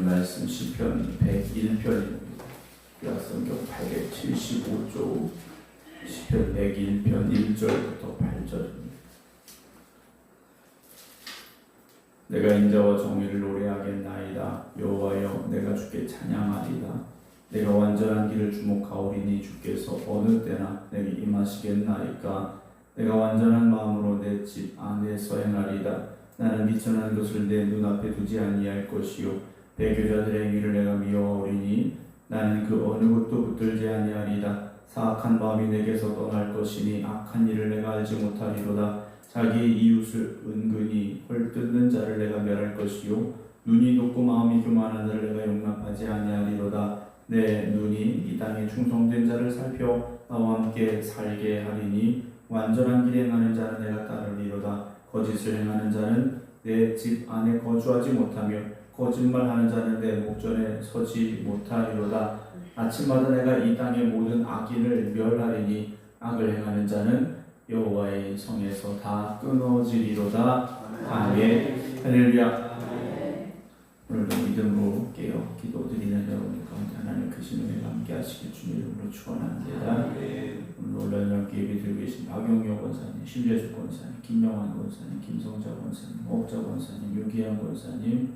말씀 시편 101편입니다. 구약성경 875쪽 시편 101편 1절부터 8절입니다. 내가 인자와 정의를 노래하겠나이다. 여호와여 내가 주께 찬양하리다. 내가 완전한 길을 주목하오리니 주께서 어느 때나 내게 임하시겠나이까. 내가 완전한 마음으로 내 집 안에서 행하리다. 나는 미천한 것을 내 눈앞에 두지 아니할 것이요 배교자들의 행위를 내가 미워하오리니 나는 그 어느 것도 붙들지 아니하리다. 사악한 마음이 내게서 떠날 것이니 악한 일을 내가 알지 못하리로다. 자기 이웃을 은근히 헐뜯는 자를 내가 멸할 것이요 눈이 높고 마음이 교만한 자를 내가 용납하지 아니하리로다. 내 눈이 이 땅에 충성된 자를 살펴 나와 함께 살게 하리니 완전한 길 행하는 자는 내가 따르리로다. 거짓을 행하는 자는 내 집 안에 거주하지 못하며 거짓말하는 자는 내 목전에 서지 못하리로다. 아침마다 내가 이 땅의 모든 악인을 멸하리니 악을 행하는 자는 여호와의 성에서 다 끊어지리로다. 아멘. 할렐루야. 오늘도 믿음으로 깨어 기도드리는 여러분 가운데 하나님 크신 은혜가 함께 하시길 주님 이름으로 축원합니다. 오늘 온라인 예배 드리고 계신 박영효 권사님, 신재수 권사님, 김영환 권사님, 김성자 권사님, 옥자 권사님, 유기양 권사님,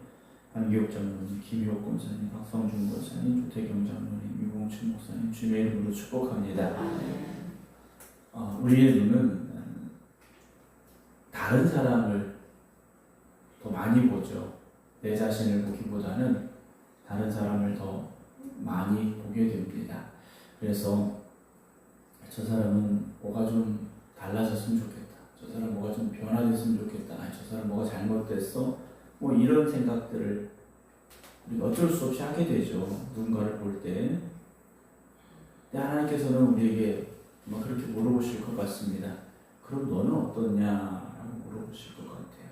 안기옥 장로님, 김효 권사님, 박성준 권사님, 조태경 장로님, 유봉춘 목사님 주님의 이름으로 축복합니다. 우리의 눈은 다른 사람을 더 많이 보죠. 내 자신을 보기보다는 다른 사람을 더 많이 보게 됩니다. 그래서 저 사람은 뭐가 좀 달라졌으면 좋겠다. 저 사람 뭐가 좀 변화됐으면 좋겠다. 저 사람 뭐가 잘못됐어. 뭐 이런 생각들을 우리가 어쩔 수 없이 하게 되죠. 누군가를 볼 때. 근데 하나님께서는 우리에게 그렇게 물어보실 것 같습니다. 그럼 너는 어떠냐라고 물어보실 것 같아요.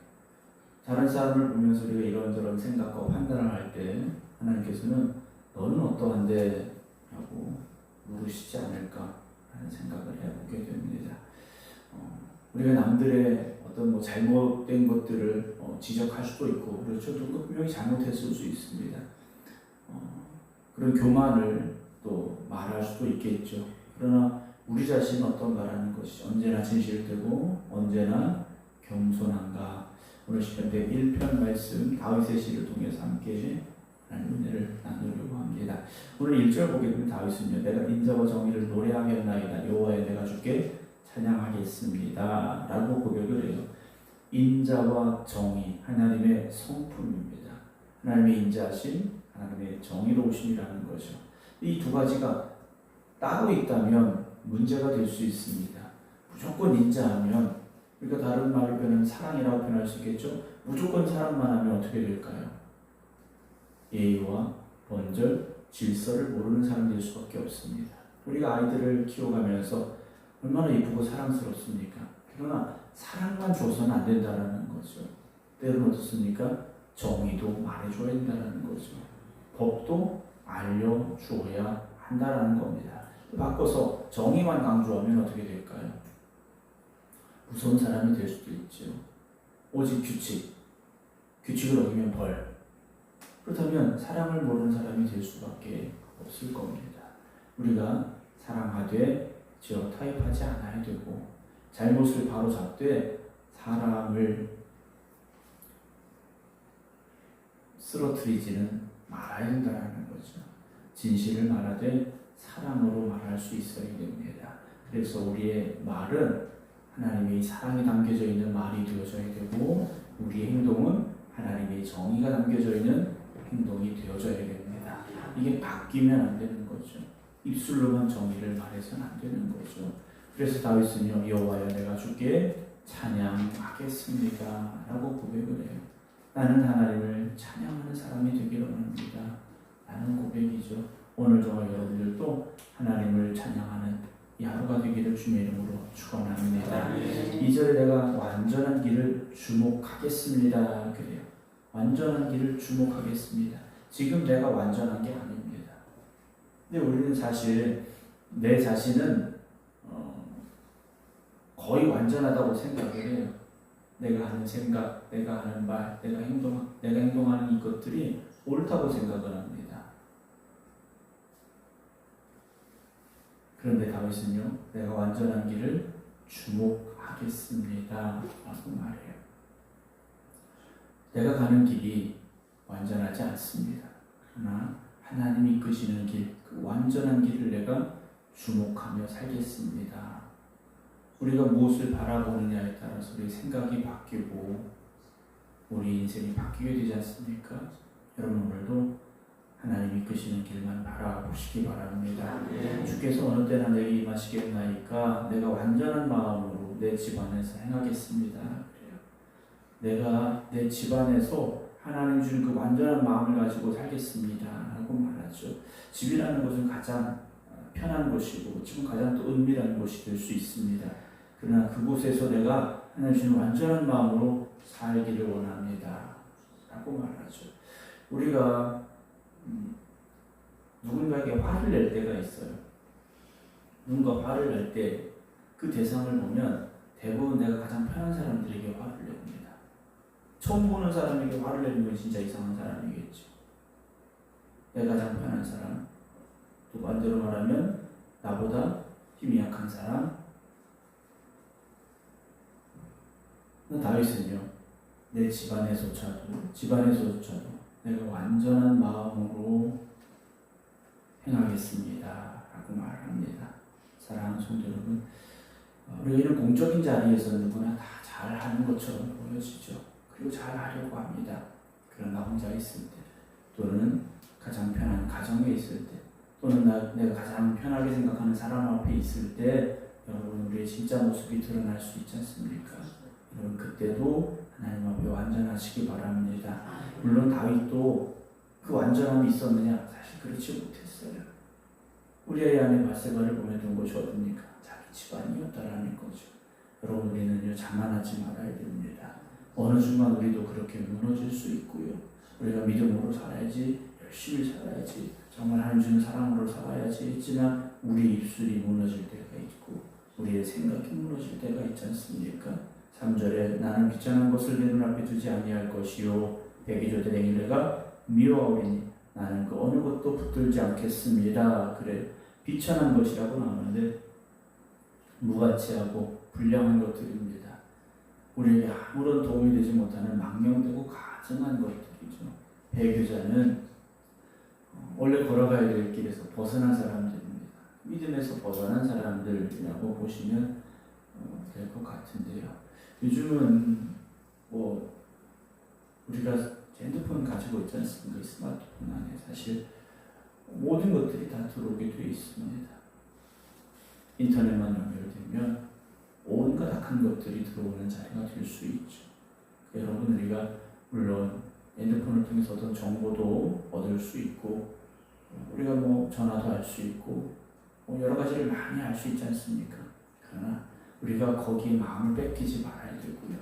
다른 사람을 보면서 우리가 이런저런 생각과 판단을 할 때 하나님께서는 너는 어떠한데? 라고 물으시지 않을까 하는 생각을 해보게 됩니다. 우리가 남들의 어떤 잘못된 것들을 지적할 수도 있고, 그렇죠. 분명히 잘못했을 수 있습니다. 그런 교만을 또 말할 수도 있겠죠. 그러나 우리 자신은 어떤가라는 것이 언제나 진실되고 언제나 겸손한가. 오늘 시편 101편 말씀 다윗의 시를 통해서 함께 하나님 은혜를 나누려고 합니다. 오늘 1절 보게 되면 다윗은요, 내가 인자와 정의를 노래하겠나이다. 여호와여 내가 주께 찬양하겠습니다 라고 고백을 해요. 인자와 정의, 하나님의 성품입니다. 하나님의 인자하심, 하나님의 정의로우심이라는 거죠. 이 두 가지가 따로 있다면 문제가 될 수 있습니다. 무조건 인자하면, 그러니까 다른 말로 표현하면 사랑이라고 표현할 수 있겠죠. 무조건 사랑만 하면 어떻게 될까요? 예의와 본절, 질서를 모르는 사람이 될 수밖에 없습니다. 우리가 아이들을 키워가면서 얼마나 이쁘고 사랑스럽습니까? 그러나 사랑만 줘서는 안 된다는 거죠. 때로는 어떻습니까? 정의도 말해줘야 된다는 거죠. 법도 알려주어야 한다는 겁니다. 바꿔서 정의만 강조하면 어떻게 될까요? 무서운 사람이 될 수도 있죠. 오직 규칙을 어기면 벌. 그렇다면 사랑을 모르는 사람이 될 수밖에 없을 겁니다. 우리가 사랑하되 지어 타협하지 않아야 되고, 잘못을 바로잡되 사람을 쓰러뜨리지는 말아야 된다는 거죠. 진실을 말하되 사랑으로 말할 수 있어야 됩니다. 그래서 우리의 말은 하나님의 사랑이 담겨져 있는 말이 되어져야 되고, 우리의 행동은 하나님의 정의가 담겨져 있는 행동이 되어져야 됩니다. 이게 바뀌면 안 되는 거죠. 입술로만 정의를 말해서는 안 되는 거죠. 그래서 다윗은요, 여호와여 내가 주께 찬양하겠습니다 라고 고백을 해요. 나는 하나님을 찬양하는 사람이 되기를 원합니다 라는 고백이죠. 오늘 정말 여러분들도 하나님을 찬양하는 이 하루가 되기를 주님의 이름으로 축원합니다. 2절에 내가 완전한 길을 주목하겠습니다 그래요. 완전한 길을 주목하겠습니다. 지금 내가 완전한 게 아닙니다. 근데 우리는 사실 내 자신은 거의 완전하다고 생각을 해요. 내가 하는 생각, 생각, 내가 하는 말, 내가 행동하는 이것들이 옳다고 생각을 합니다. 그런데 다윗은요, 내가 완전한 길을 주목하겠습니다 라고 말해요. 내가 가는 길이 완전하지 않습니다. 그러나 하나님이 이끄시는 길, 그 완전한 길을 내가 주목하며 살겠습니다. 우리가 무엇을 바라보느냐에 따라서 우리 생각이 바뀌고 우리 인생이 바뀌게 되지 않습니까? 여러분 오늘도 하나님이 이끄시는 길만 바라보시기 바랍니다. 주께서 어느 때나 내게 임하시겠나이까 내가 완전한 마음으로 내 집안에서 행하겠습니다. 내가 내 집안에서 하나님 준 그 완전한 마음을 가지고 살겠습니다 라고 말하죠. 집이라는 것은 가장 편한 곳이고 지금 가장 또 은밀한 곳이 될 수 있습니다. 그러나 그곳에서 내가 하나님 준 완전한 마음으로 살기를 원합니다 라고 말하죠. 우리가 누군가에게 화를 낼 때가 있어요. 누군가 화를 낼 때 그 대상을 보면 대부분 내가 가장 편한 사람들에게 화를 냅니다. 처음 보는 사람에게 화를 내는 건 진짜 이상한 사람이겠죠. 내가 가장 편한 사람, 또 반대로 말하면 나보다 힘이 약한 사람. 다윗은요, 내 집안에서조차도 내가 완전한 마음으로 행하겠습니다 라고 말합니다. 사랑하는 성도 여러분, 우리가 이런 공적인 자리에서 누구나 다 잘하는 것처럼 보여지죠. 그리고 잘하려고 합니다. 그러나 혼자 있을 때, 또는 가장 편한 가정에 있을 때, 또는 내가 가장 편하게 생각하는 사람 앞에 있을 때 여러분 우리의 진짜 모습이 드러날 수 있지 않습니까? 여러분 그때도 하나님 앞에 완전하시기 바랍니다. 물론 다윗도 그 완전함이 있었느냐? 사실 그렇지 못했어요. 우리의 아내 바세바를 보내던 것이 어딥니까? 자기 집안이었다라는 거죠. 여러분 우리는요 자만하지 말아야 됩니다. 어느 순간 우리도 그렇게 무너질 수 있고요. 우리가 믿음으로 살아야지, 열심히 살아야지, 정말 하나님 주는 사랑으로 살아야지 했지만 우리 입술이 무너질 때가 있고 우리의 생각이 무너질 때가 있지 않습니까? 3절에 나는 귀찮은 것을 내 눈앞에 두지 아니할 것이요 백이조대 행위를 내가 미워하오니 나는 그 어느 것도 붙들지 않겠습니다. 그래 비천한 것이라고 나오는데 무가치하고 불량한 것들입니다. 우리에게 아무런 도움이 되지 못하는 망령되고 가증한 것들이죠. 배교자는 원래 걸어가야 될 길에서 벗어난 사람들입니다. 믿음에서 벗어난 사람들이라고 보시면 될 것 같은데요. 요즘은 우리가 핸드폰 가지고 있지 않습니까? 스마트폰 안에 사실 모든 것들이 다 들어오게 되어 있습니다. 인터넷만 연결되면 온갖 악한 것들이 들어오는 자리가 될 수 있죠. 여러분 우리가 물론 핸드폰을 통해서 어떤 정보도 얻을 수 있고 우리가 전화도 할 수 있고 여러 가지를 많이 할 수 있지 않습니까? 그러나 우리가 거기에 마음을 뺏기지 말아야 되고요.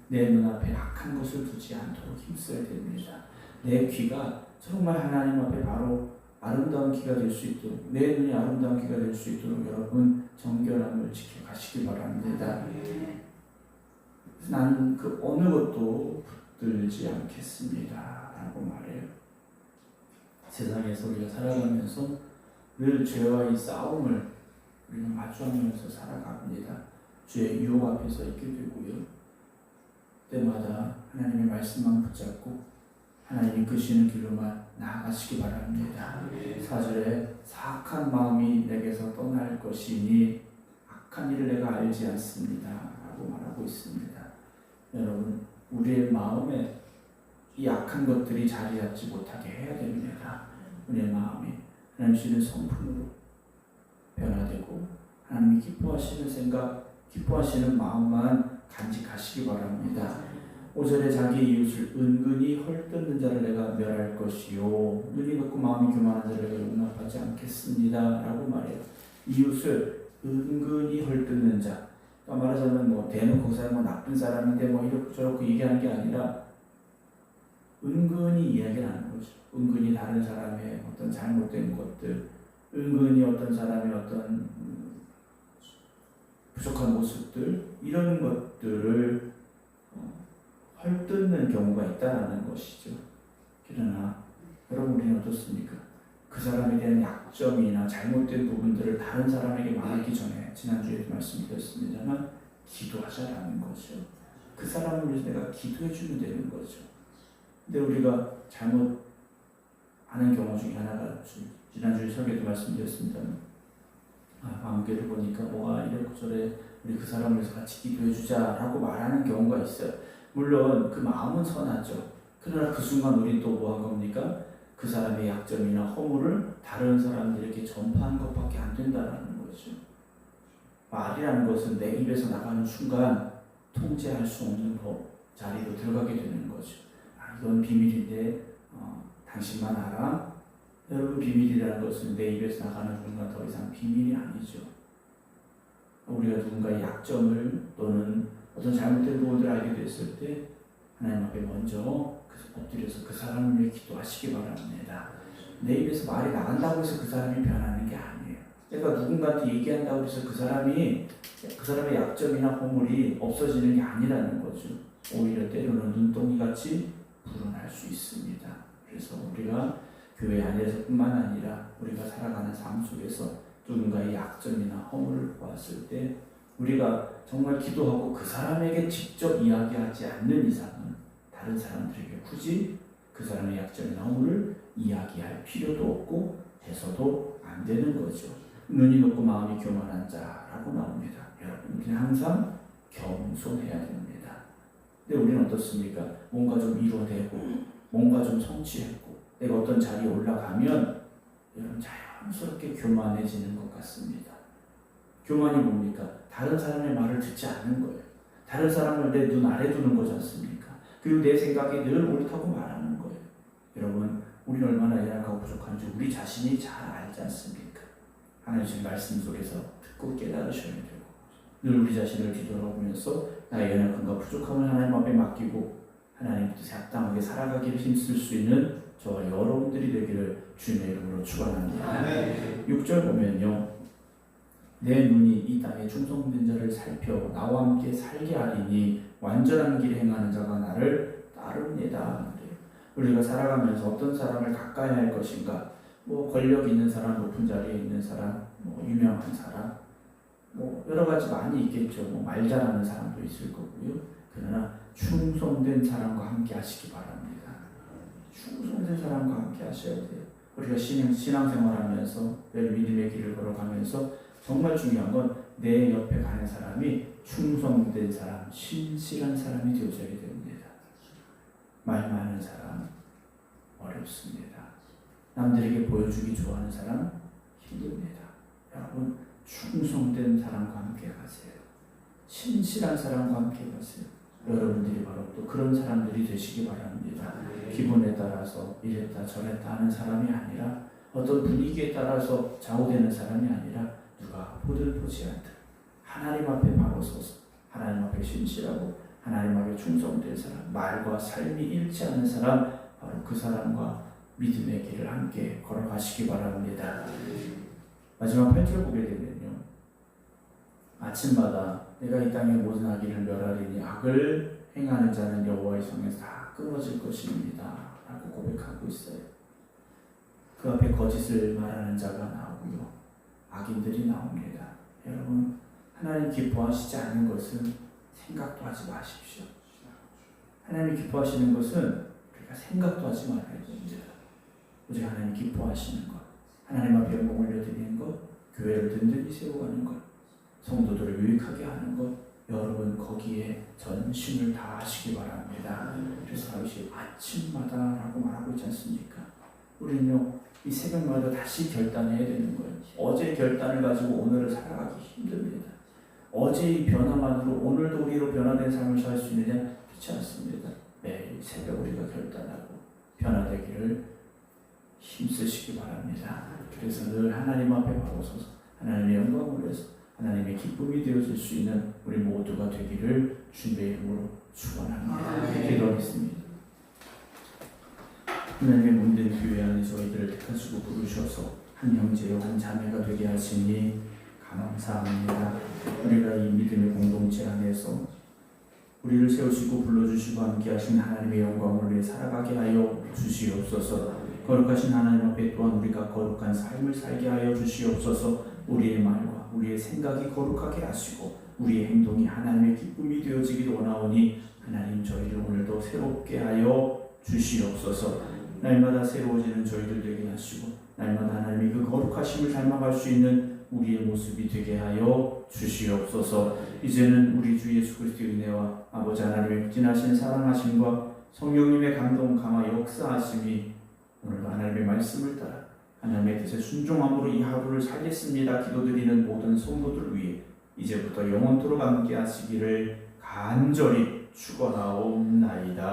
내 눈앞에 악한 것을 두지 않도록 힘써야 됩니다. 내 귀가 정말 하나님 앞에 바로 아름다운 귀가 될 수 있도록, 내 눈이 아름다운 귀가 될 수 있도록 여러분 정결함을 지켜가시기 바랍니다. 나는 그 어느 것도 붙들지 않겠습니다 라고 말해요. 세상에서 우리가 살아가면서 늘 죄와의 싸움을 우리는 마주하면서 살아갑니다. 죄의 유혹 앞에 서 있게 되고요. 때마다 하나님의 말씀만 붙잡고 하나님 이끄시는 길로만 나아가시기 바랍니다. 4절에 사악한 마음이 내게서 떠날 것이니 악한 일을 내가 알지 않습니다 라고 말하고 있습니다. 여러분 우리의 마음에 이 악한 것들이 자리 잡지 못하게 해야 됩니다. 우리의 마음이 하나님 주시는 성품으로 변화되고 하나님이 기뻐하시는 생각, 기뻐하시는 마음만 간직하시기 바랍니다. 5절에 자기 이웃을 은근히 헐뜯는 자를 내가 멸할 것이요 눈이 높고 마음이 교만한 자를 내가 용납하지 않겠습니다 라고 말해요. 이웃을 은근히 헐뜯는 자, 말하자면 대놓고 그 사람은 나쁜 사람인데 이렇게 저렇게 얘기하는 게 아니라 은근히 이야기를 하는 거죠. 은근히 다른 사람의 어떤 잘못된 것들, 은근히 어떤 사람의 어떤 부족한 모습들, 이런 것들을 헐뜯는 경우가 있다라는 것이죠. 그러나 여러분 우리는 어떻습니까? 그 사람에 대한 약점이나 잘못된 부분들을 다른 사람에게 말하기 전에 지난주에도 말씀드렸습니다만 기도하자라는 거죠. 그 사람을 위해서 내가 기도해 주면 되는 거죠. 근데 우리가 잘못하는 경우 중에 하나가 지난주에 설교도 말씀드렸습니다만 관계를 보니까 뭐가 이렇고 저래 우리 그 사람을 위해서 같이 기도해 주자라고 말하는 경우가 있어요. 물론 그 마음은 선하죠. 그러나 그 순간 우리 또 뭐 한 겁니까? 그 사람의 약점이나 허물을 다른 사람들에게 전파하는 것밖에 안 된다는 거죠. 말이라는 것은 내 입에서 나가는 순간 통제할 수 없는 자리로 들어가게 되는 거죠. 이건 비밀인데 당신만 알아? 여러분 비밀이라는 것은 내 입에서 나가는 순간 더 이상 비밀이 아니죠. 우리가 누군가의 약점을 또는 어떤 잘못된 부분들을 알게 됐을 때 하나님 앞에 먼저 엎드려서 그 사람을 위해 기도하시기 바랍니다. 내 입에서 말이 나간다고 해서 그 사람이 변하는 게 아니에요. 내가 누군가한테 얘기한다고 해서 그 사람의 약점이나 허물이 없어지는 게 아니라는 거죠. 오히려 때로는 눈덩이같이 불어날 수 있습니다. 그래서 우리가 교회 안에서뿐만 아니라 우리가 살아가는 삶 속에서 누군가의 약점이나 허물을 보았을 때 우리가 정말 기도하고 그 사람에게 직접 이야기하지 않는 이상은 다른 사람들에게 굳이 그 사람의 약점이나 허물을 이야기할 필요도 없고 해서도 안 되는 거죠. 눈이 높고 마음이 교만한 자라고 나옵니다. 여러분 우리는 항상 겸손해야 됩니다. 근데 우리는 어떻습니까? 뭔가 좀 이루어내고 뭔가 좀 성취했고 내가 어떤 자리에 올라가면 여러분 자연스럽게 교만해지는 것 같습니다. 교만이 뭡니까? 다른 사람의 말을 듣지 않는 거예요. 다른 사람을 내 눈 아래 두는 거지 않습니까? 그리고 내 생각이 늘 옳다고 말하는 거예요. 여러분 우리는 얼마나 연약하고 부족한지 우리 자신이 잘 알지 않습니까? 하나님의 말씀 속에서 듣고 깨달으셔야 되고 늘 우리 자신을 뒤돌아보면서 나의 연약함과 부족함을 하나님 앞에 맡기고 하나님 뜻에 합당하게 살아가기를 힘쓸 수 있는 저와 여러분들이 되기를 주님의 이름으로 축원합니다. 6절 보면요. 내 눈이 이 땅에 충성된 자를 살펴 나와 함께 살게 하리니 완전한 길에 행하는 자가 나를 따릅니다. 우리가 살아가면서 어떤 사람을 가까이 할 것인가, 뭐 권력 있는 사람, 높은 자리에 있는 사람, 뭐 유명한 사람, 뭐 여러 가지 많이 있겠죠. 뭐 말 잘하는 사람도 있을 거고요. 그러나 충성된 사람과 함께 하시기 바랍니다. 충성된 사람과 함께 하셔야 돼요. 우리가 신앙생활하면서 늘 믿음의 길을 걸어가면서 정말 중요한 건 내 옆에 가는 사람이 충성된 사람, 신실한 사람이 되어져야 됩니다. 말 많은 사람 어렵습니다. 남들에게 보여주기 좋아하는 사람 힘듭니다. 여러분 충성된 사람과 함께 가세요. 신실한 사람과 함께 가세요. 여러분들이 바로 또 그런 사람들이 되시기 바랍니다. 기분에 따라서 이랬다 저랬다 하는 사람이 아니라 어떤 분위기에 따라서 좌우되는 사람이 아니라 누가 보든 보지 않든 하나님 앞에 바로 서서 하나님 앞에 신실하고 하나님 앞에 충성된 사람, 말과 삶이 일치하는 사람, 바로 그 사람과 믿음의 길을 함께 걸어가시기 바랍니다. 마지막 8절 보게 되면요. 아침마다 내가 이 땅의 모든 악인을 멸하리니 악을 행하는 자는 여호와의 성에서 다 끊어질 것입니다 라고 고백하고 있어요. 그 앞에 거짓을 말하는 자가 나오고요. 악인들이 나옵니다. 여러분 하나님 기뻐하시지 않는 것은 생각도 하지 마십시오. 하나님 기뻐하시는 것은 우리가 생각도 하지 말아야 됩니다. 오직 하나님 기뻐하시는 것, 하나님 앞에 영광 올려드리는 것, 교회를 든든히 세워가는 것, 성도들을 유익하게 하는 것, 여러분 거기에 전심을 다하시기 바랍니다. 그래서 다윗이 아침마다라고 말하고 있지 않습니까? 우리는요 이 새벽마다 다시 결단해야 되는 거예요. 어제 결단을 가지고 오늘을 살아가기 힘듭니다. 어제의 변화만으로 오늘도 우리로 변화된 삶을 살 수 있느냐? 그렇지 않습니다. 매일 새벽 우리가 결단하고 변화되기를 힘쓰시기 바랍니다. 그래서 늘 하나님 앞에 바로 서서 하나님의 영광을 위해서 하나님의 기쁨이 되어질 수 있는 우리 모두가 되기를 주님의 이름으로 축원합니다. 기도하겠습니다. 하나님의 몸된 교회 안에 저희들을 택하시고 부르셔서 한 형제요 한 자매가 되게 하시니 감사합니다. 우리가 이 믿음의 공동체 안에서 우리를 세우시고 불러주시고 함께하신 하나님의 영광을 위해 살아가게 하여 주시옵소서. 거룩하신 하나님 앞에 또한 우리가 거룩한 삶을 살게 하여 주시옵소서. 우리의 말과 우리의 생각이 거룩하게 하시고 우리의 행동이 하나님의 기쁨이 되어지기를 원하오니 하나님 저희를 오늘도 새롭게 하여 주시옵소서. 날마다 새로워지는 저희들 되게 하시고 날마다 하나님의 그 거룩하심을 닮아갈 수 있는 우리의 모습이 되게 하여 주시옵소서. 이제는 우리 주 예수 그리스도의 은혜와 아버지 하나님의 진하신 사랑하심과 성령님의 감동 강화 역사하심이 오늘도 하나님의 말씀을 따라 하나님의 뜻에 순종함으로 이 하루를 살겠습니다 기도드리는 모든 성도들 위해 이제부터 영원토록 함께 하시기를 간절히 축원하옵나이다.